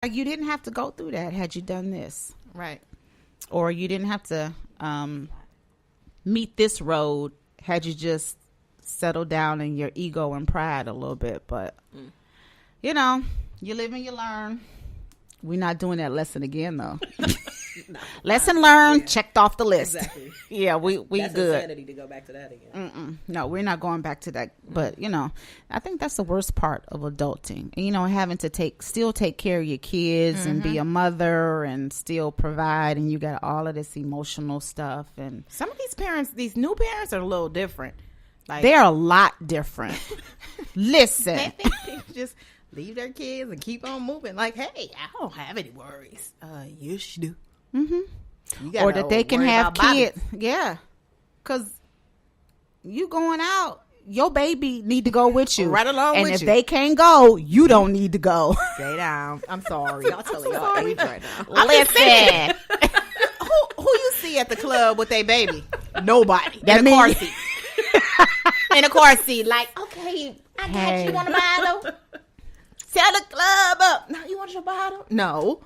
Like, you didn't have to go through that had you done this. Right. Or you didn't have to meet this road had you just settled down in your ego and pride a little bit. But, you know, you live and you learn. We're not doing that lesson again, though. No, lesson learned, checked off the list. Exactly. Yeah, we that's good. Insanity to go back to that again. No, we're not going back to that. But, you know, I think that's the worst part of adulting. And, you know, having to still take care of your kids and be a mother and still provide. And you got all of this emotional stuff. And some of these parents, these new parents, are a little different. Like, they're a lot different. Listen. Just leave their kids and keep on moving. Like, hey, I don't have any worries. You should do. Or that they can have kids. Yeah. Because you going out, your baby need to go with you. Right along with you. And if they can't go, you don't need to go. Stay down. I'm sorry. Y'all telling y'all age right now. Listen. Who you see at the club with their baby? Nobody. That in a car means- seat. In a car seat. Like, okay, I got you. Want a bottle? Tell the club up. No, you want your bottle? No.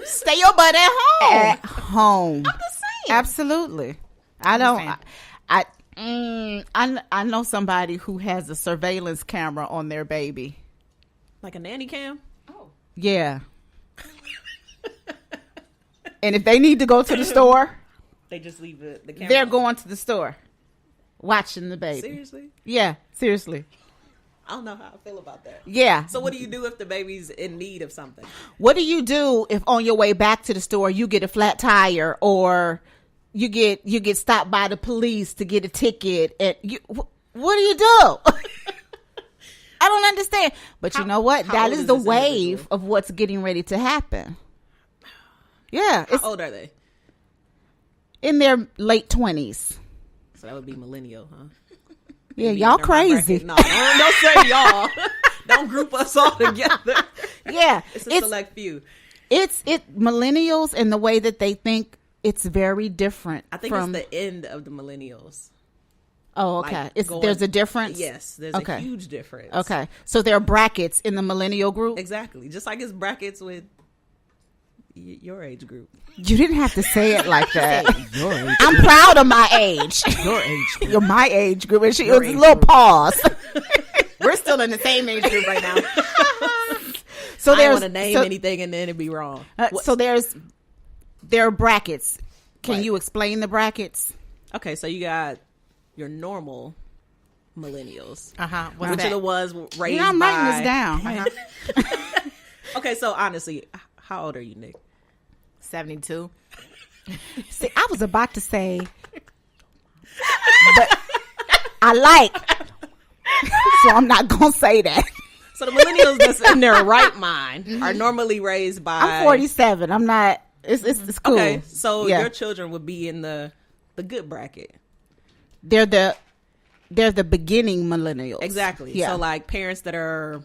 Stay your butt at home. At home. I'm just saying. Absolutely. I don't. I know somebody who has a surveillance camera on their baby. Like a nanny cam? Oh. Yeah. And if they need to go to the store, They just leave the camera. they're going to the store, watching the baby. Seriously? Yeah, seriously. I don't know how I feel about that. Yeah. So what do you do if the baby's in need of something? What do you do if on your way back to the store you get a flat tire or you get stopped by the police to get a ticket? And what do you do? I don't understand. But you know what? That is the wave of what's getting ready to happen. Yeah. How old are they? In their late 20s. So that would be millennial, huh? Yeah, y'all crazy. No, don't say y'all. Don't group us all together. Yeah. It's a select few. It's millennials and the way that they think, it's very different. I think it's the end of the millennials. Oh, okay. Like there's a difference? Yes, there's a huge difference. Okay. So there are brackets in the millennial group? Exactly. Just like it's brackets with your age group. You didn't have to say it like that. Your age. I'm proud of my age. Your age group. You're my age group. And she Your was a age little group. pause. We're still in the same age group right now. So I don't there's want to name anything and then it'd be wrong. so there are brackets. Can Right. you explain the brackets? Okay, so you got your normal millennials. What's Which that? are the ones raised I'm by... writing this down. Okay, so honestly, how old are you, Nick? 72. See, I was about to say, but I like, so I'm not going to say that. So the millennials that's in their right mind are normally raised by... I'm 47. I'm not, it's cool. Okay, so Yeah. your children would be in the good bracket. They're the beginning millennials. Exactly. Yeah. So like parents that are...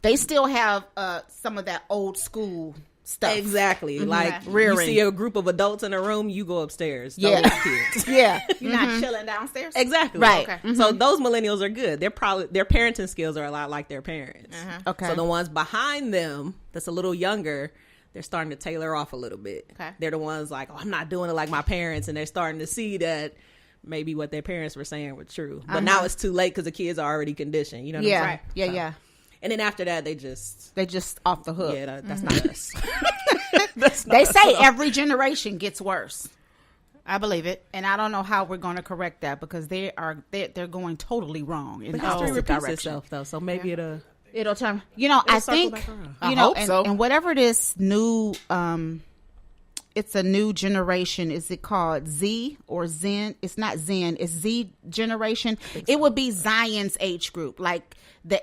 They still have some of that old school stuff. Exactly. Like you Rearing. see a group of adults in a room, you go upstairs. Yeah. Those kids. Yeah. You're not chilling downstairs? Exactly. Right. Okay. So those millennials are good. They're probably their parenting skills are a lot like their parents. Okay. So the ones behind them that's a little younger, they're starting to tailor off a little bit. Okay. They're the ones like, oh, I'm not doing it like my parents, and they're starting to see that maybe what their parents were saying were true. But now it's too late because the kids are already conditioned. You know what Yeah. I'm saying? Yeah. So- Yeah. And then after that, they just off the hook. that's not us. That's not They us say at all. every generation gets worse. I believe it. And I don't know how we're going to correct that because they're going totally wrong in But the history opposite repeats direction. itself though, so maybe It'll turn. You know, I circle think back around. I you know, hope so. and whatever this new, it's a new generation. Is it called Z or Zen? It's not Zen. It's Z generation. It would be Zion's age group, like the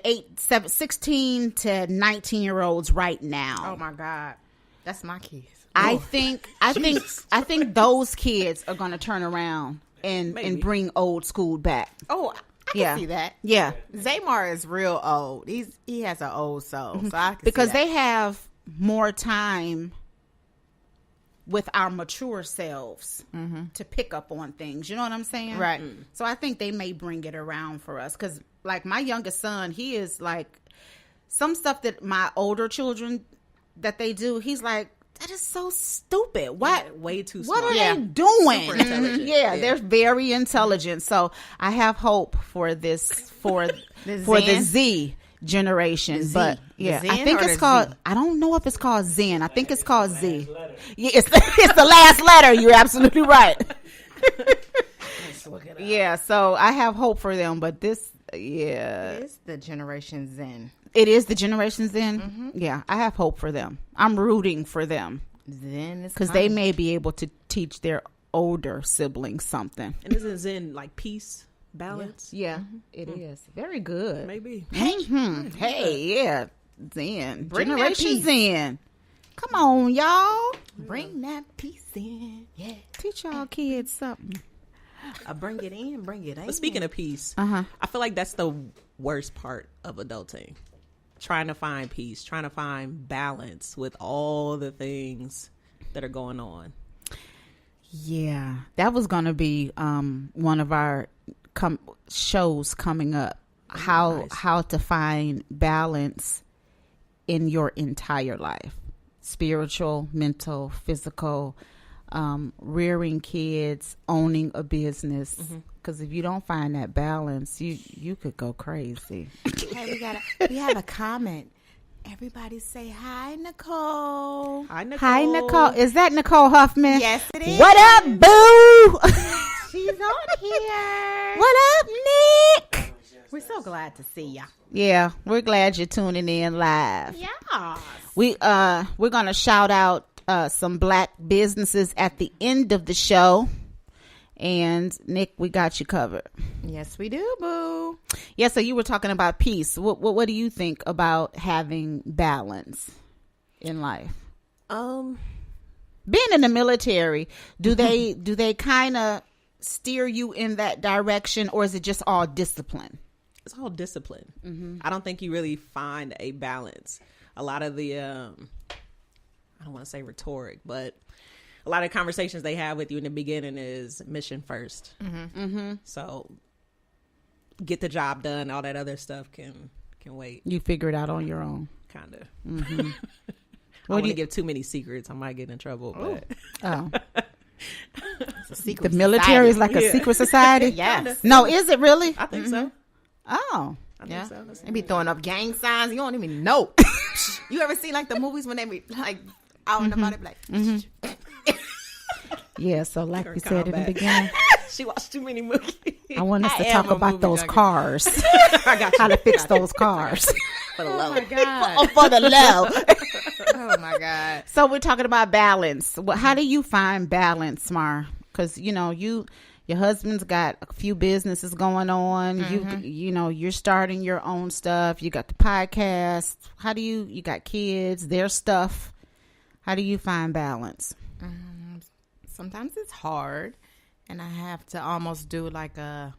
16 to 19-year-olds right now. Oh my God. That's my kids. I think those kids are going to turn around and bring old school back. Oh, I can Yeah. see that. Yeah, Zaymar is real old. He has an old soul. So I can because see that. they have more time with our mature selves to pick up on things. You know what I'm saying? Right. So I think they may bring it around for us. Because, like, my youngest son, he is like some stuff that my older children that they do, he's like, that is so stupid. What? Yeah, way too What smart. are they doing? Super intelligent. Yeah, they're very intelligent. So I have hope for this for the Z generation. Z. But The yeah, Zen I think or it's the called. Z? I don't know if it's called Zen. I think it's called Z. Yeah, it's the last letter. You're absolutely right. Yeah, so I have hope for them. But this, yeah, It's the Generation Zen. it is the Generation Zen. Yeah, I have hope for them. I'm rooting for them. Zen is Because they may be able to teach their older siblings something. And isn't Zen like peace, balance? Yeah, it is. Very good. Maybe. Hey, yeah. Zen. Bring that Generation peace. Zen. Come on, y'all. bring that peace in. Yeah. Teach y'all kids something. Bring it in, bring it in. But speaking of peace, Uh-huh. I feel like that's the worst part of adulting. Trying to find peace, trying to find balance with all the things that are going on. Yeah. That was going to be one of our shows coming up. Nice. How to find balance in your entire life. Spiritual, mental, physical, rearing kids, owning a business. Because if you don't find that balance, you could go crazy. Hey, we have a comment. Everybody say hi, Nicole. Hi, Nicole. Hi, Nicole. Is that Nicole Huffman? Yes, it is. What up, boo? She's on here. What up, Nick? We're so glad to see ya. Yeah, we're glad you're tuning in live. Yeah. We're gonna shout out some black businesses at the end of the show. And Nick, we got you covered. Yes, we do, boo. Yeah, so you were talking about peace. What do you think about having balance in life? Being in the military, do they kind of steer you in that direction, or is it just all discipline? It's all discipline. I don't think you really find a balance. A lot of the, I don't want to say rhetoric, but a lot of conversations they have with you in the beginning is mission first. So get the job done. All that other stuff can wait. You figure it out on your own. Kind of. I What don't do want to you- give too many secrets. I might get in trouble. But Oh, It's a secret the military is like a Yeah. secret society. Yes. No, is it really? I think so. Oh, I think Yeah. so. They be throwing up gang signs. You don't even know. You ever see like the movies when they be like out and about it, like yeah. So like we Her said in the combat. beginන්න She watched too many movies. I want us I to am talk a about movie those junkie. cars. I got How to fix those cars. For the low. God. For the low. Oh my God. So we're talking about balance. Well, how do you find balance, Mar? Because your husband's got a few businesses going on. You're starting your own stuff. You got the podcast. How do you got kids, their stuff? How do you find balance? Sometimes it's hard, and I have to almost do like a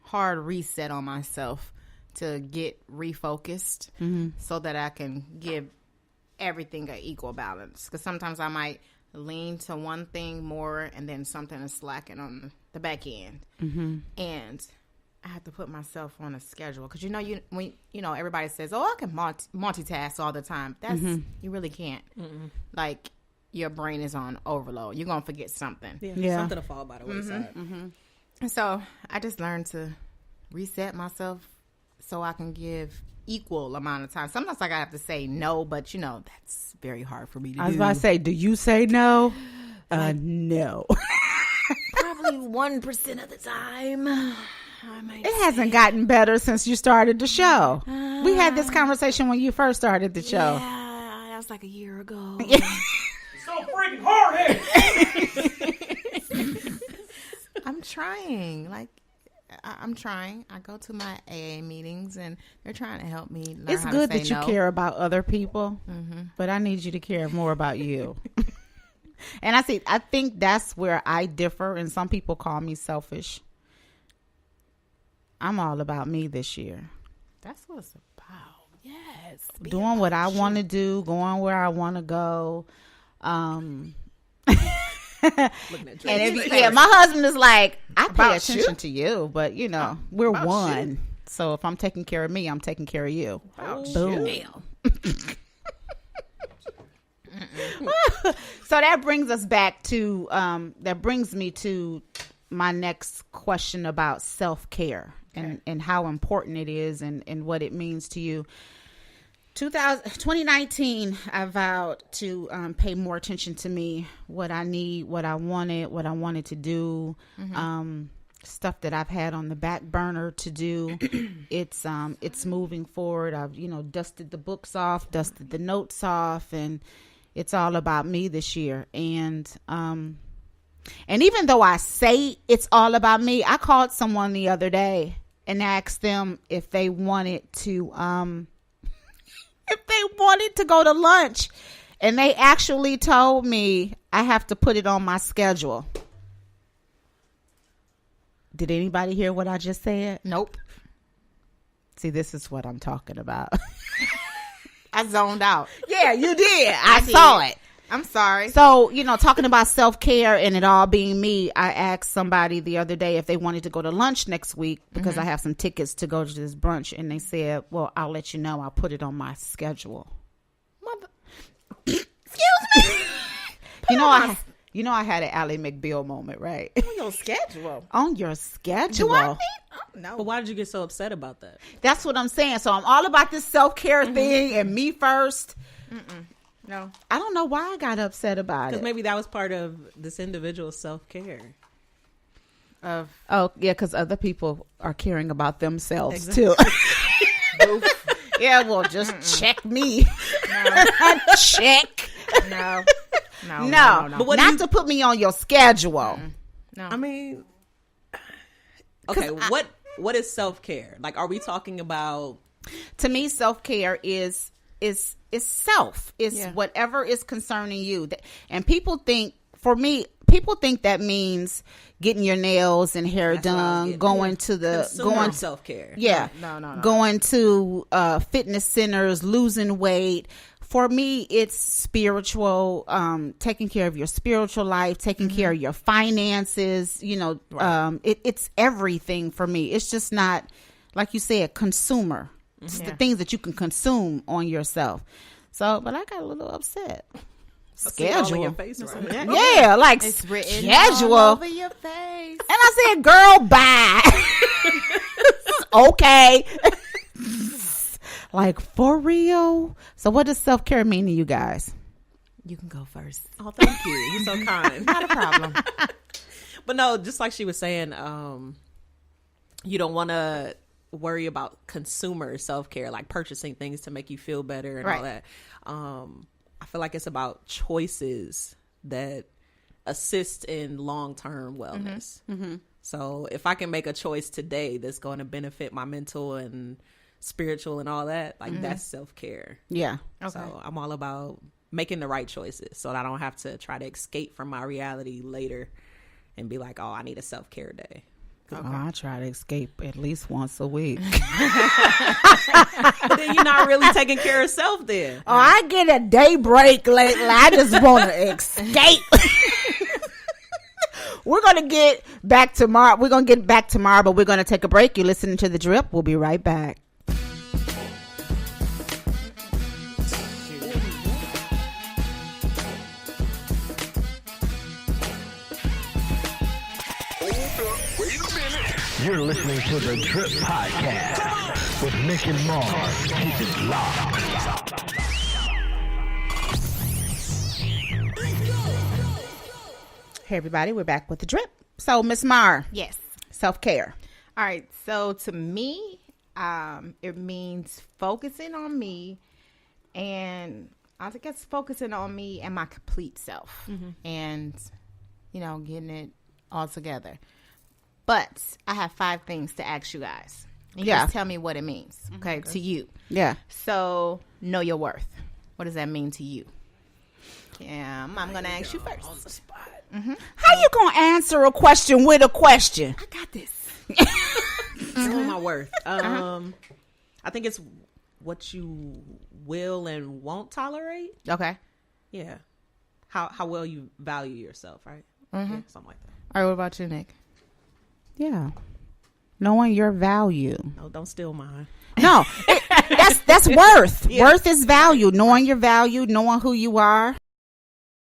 hard reset on myself to get refocused so that I can give everything an equal balance. Because sometimes I might lean to one thing more and then something is slacking on the back end. And I have to put myself on a schedule. Because when everybody says, oh, I can multitask all the time. That's you really can't. Like, your brain is on overload. You're going to forget something. Yeah. Something to fall by the wayside. And so I just learned to reset myself so I can give equal amount of time. Sometimes I have to say no, but that's very hard for me to do. I was about to say, do you say no? No. Probably 1% of the time. I might It hasn't gotten better since you started the show. We had this conversation when you first started the show. Yeah, that was like a year ago. So freaking hard headed. I'm trying. I'm trying. I go to my AA meetings, and they're trying to help me learn It's how good to say that you no. care about other people, but I need you to care more about you. And I think that's where I differ, and some people call me selfish. I'm all about me this year. That's what it's about. Yes. Be Doing what I about you. want to do, going where I want to go. Looking at And my husband is like, I pay About attention you? to you, but we're About one. you. So if I'm taking care of me, I'm taking care of you. About Boom. you. So that brings us back to that brings me to my next question about self-care and how important it is and what it means to you. 2019, I vowed to pay more attention to me, what I need, what I wanted to do, stuff that I've had on the back burner to do. It's moving forward. I've dusted the books off, dusted the notes off, and it's all about me this year. And even though I say it's all about me, I called someone the other day and asked them if they wanted to go to lunch, and they actually told me I have to put it on my schedule. Did anybody hear what I just said? Nope. See, this is what I'm talking about. I zoned out. Yeah, you did. I saw it. I'm sorry. So, talking about self-care and it all being me, I asked somebody the other day if they wanted to go to lunch next week because I have some tickets to go to this brunch. And they said, well, I'll let you know. I'll put it on my schedule. Excuse me. I had an Ally McBeal moment, right? On your schedule. On your schedule. Do I need? Oh, no. But why did you get so upset about that? That's what I'm saying. So I'm all about this self-care thing and me first. No. I don't know why I got upset about it. Because maybe that was part of this individual's self-care. Because other people are caring about themselves too. Yeah, well, just check me. No. Check. No. But not to put me on your schedule. No. I mean, okay, what is self-care? Like, are we talking about? To me, self-care is self. It's whatever is concerning you. And people think that means getting your nails and hair done, going to self-care. Yeah. No. Going to fitness centers, losing weight. For me, it's spiritual, taking care of your spiritual life, taking care of your finances, it's everything for me. It's just not, like you said, consumer. It's the things that you can consume on yourself. So, but I got a little upset. Schedule. Your face, right? Yeah, like it's written schedule. all over your face. And I said, girl, bye. Okay. Like, for real? So what does self-care mean to you guys? You can go first. Oh, thank you. You're so kind. Not a problem. But no, just like she was saying, you don't want to worry about consumer self-care, like purchasing things to make you feel better and all that. I feel like it's about choices that assist in long-term wellness. So if I can make a choice today that's going to benefit my mental and spiritual and all that, like that's self-care. Yeah. Okay. So I'm all about making the right choices so that I don't have to try to escape from my reality later and be like, oh, I need a self-care day. Oh, I try to escape at least once a week. But then you're not really taking care of self then. Oh, I get a day break lately. I just want to escape. We're going to get back tomorrow. We're going to get back tomorrow, but we're going to take a break. You're listening to The Drip. We'll be right back. You're listening to the Drip Podcast with Nick and Mars. Keep it locked. Hey, everybody. We're back with The Drip. So, Miss Mar. Yes. Self-care. All right. So, to me, it means focusing on me, and I think it's focusing on me and my complete self, and, getting it all together. But I have 5 things to ask you guys. And you just tell me what it means, okay, to you. Yeah. So, know your worth. What does that mean to you? I'm going to ask you first. On the spot. How you going to answer a question with a question? I got this. Knowing my worth. I think it's what you will and won't tolerate. Okay. Yeah. How well you value yourself, right? Yeah, something like that. All right, what about you, Nick? Yeah. Knowing your value. No, don't steal mine. No, that's worth. Yeah. Worth is value. Knowing your value, knowing who you are.